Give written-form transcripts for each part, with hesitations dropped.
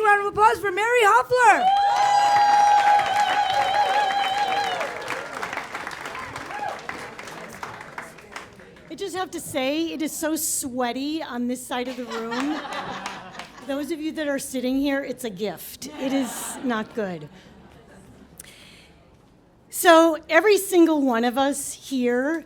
round of applause for Mary Hoefler. I just have to say, it is so sweaty on this side of the room. Those of you that are sitting here, it's a gift. It is not good. So every single one of us here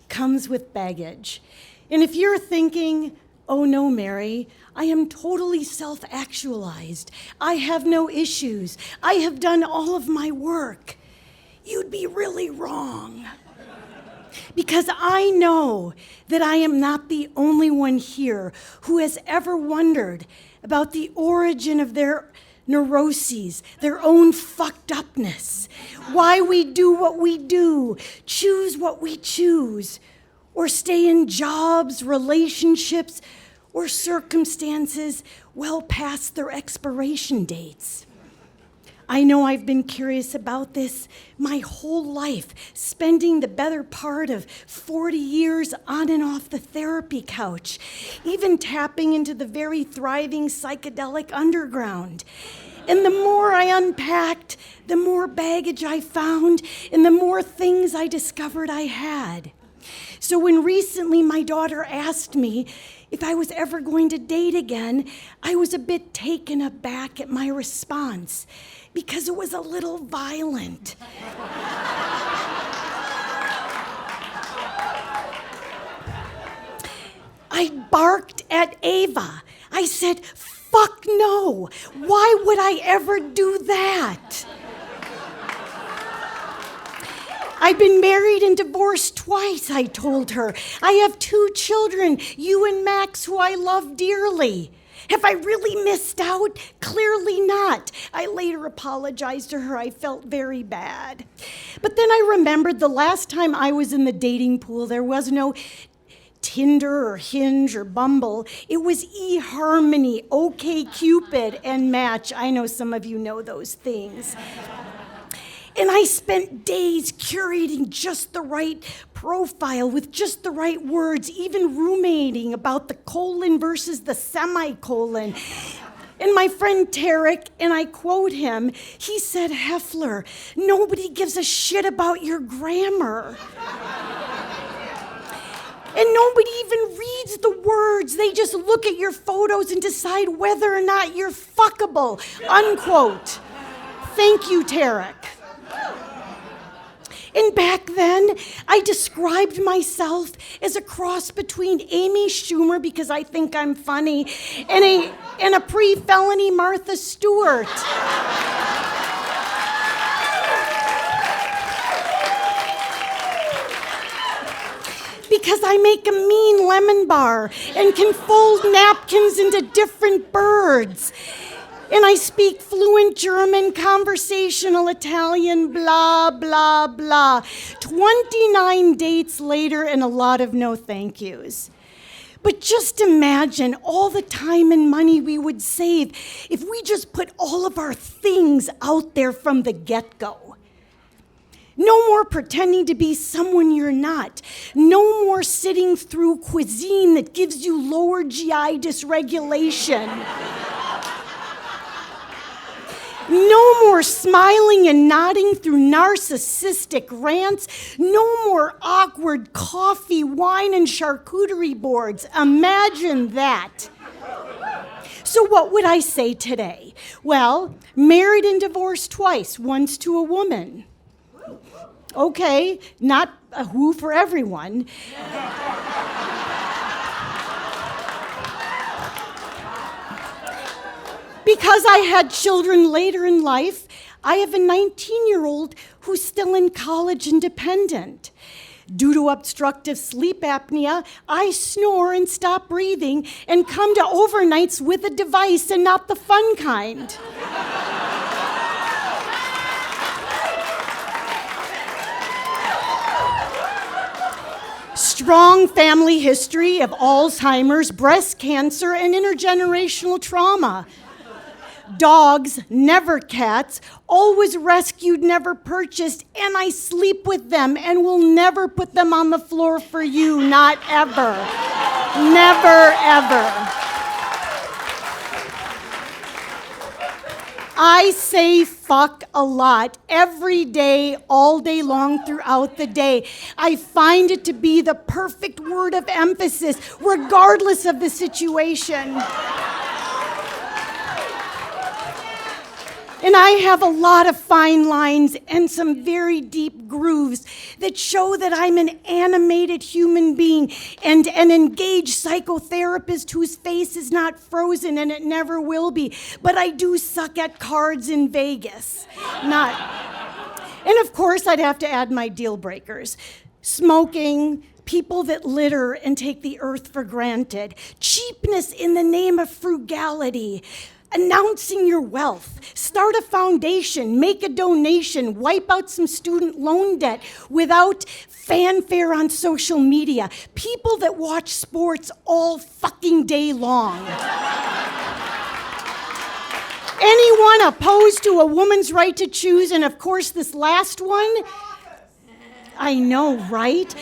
comes with baggage. And if you're thinking, oh no, Mary, I am totally self-actualized. I have no issues. I have done all of my work. You'd be really wrong. Because I know that I am not the only one here who has ever wondered about the origin of their neuroses, their own fucked upness, why we do what we do, choose what we choose, or stay in jobs, relationships, or circumstances well past their expiration dates. I know I've been curious about this my whole life, spending the better part of 40 years on and off the therapy couch, even tapping into the very thriving psychedelic underground. And the more I unpacked, the more baggage I found, and the more things I discovered I had. So when recently my daughter asked me if I was ever going to date again, I was a bit taken aback at my response, because it was a little violent. I barked at Ava. I said, fuck no. Why would I ever do that? I've been married and divorced twice, I told her. I have 2 children, you and Max, who I love dearly. Have I really missed out? Clearly not. I later apologized to her. I felt very bad. But then I remembered the last time I was in the dating pool, there was no Tinder or Hinge or Bumble. It was eHarmony, OkCupid, and Match. I know some of you know those things. And I spent days curating just the right profile with just the right words, even ruminating about the colon versus the semicolon. And my friend Tarek, and I quote him, he said, Hoefler, nobody gives a shit about your grammar. And nobody even reads the words. They just look at your photos and decide whether or not you're fuckable, unquote. Thank you, Tarek. And back then, I described myself as a cross between Amy Schumer, because I think I'm funny, and a pre-felony Martha Stewart. Because I make a mean lemon bar and can fold napkins into different birds. And I speak fluent German, conversational Italian, blah, blah, blah. 29 dates later and a lot of no thank yous. But just imagine all the time and money we would save if we just put all of our things out there from the get-go. No more pretending to be someone you're not. No more sitting through cuisine that gives you lower GI dysregulation. No more smiling and nodding through narcissistic rants. No more awkward coffee, wine, and charcuterie boards. Imagine that. So what would I say today? Well, married and divorced twice, once to a woman. Okay, not a who for everyone. Because I had children later in life, I have a 19-year-old who's still in college and dependent. Due to obstructive sleep apnea, I snore and stop breathing and come to overnights with a device and not the fun kind. Strong family history of Alzheimer's, breast cancer, and intergenerational trauma. Dogs, never cats, always rescued, never purchased, and I sleep with them and will never put them on the floor for you, not ever. Never, ever. I say fuck a lot every day, all day long, throughout the day. I find it to be the perfect word of emphasis, regardless of the situation. And I have a lot of fine lines and some very deep grooves that show that I'm an animated human being and an engaged psychotherapist whose face is not frozen and it never will be. But I do suck at cards in Vegas. Not. And of course, I'd have to add my deal breakers. Smoking, people that litter and take the earth for granted, cheapness in the name of frugality, announcing your wealth, start a foundation, make a donation, wipe out some student loan debt without fanfare on social media, people that watch sports all fucking day long. Anyone opposed to a woman's right to choose, and of course this last one, I know, right?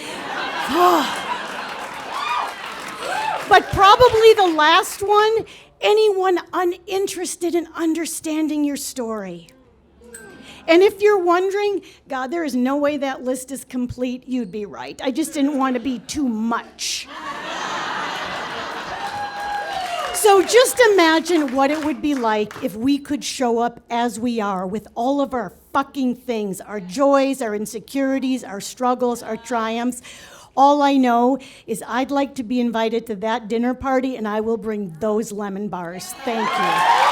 But probably the last one, anyone uninterested in understanding your story. And if you're wondering, God, there is no way that list is complete, you'd be right. I just didn't want to be too much. So just imagine what it would be like if we could show up as we are with all of our fucking things, our joys, our insecurities, our struggles, our triumphs. All I know is I'd like to be invited to that dinner party, and I will bring those lemon bars. Thank you.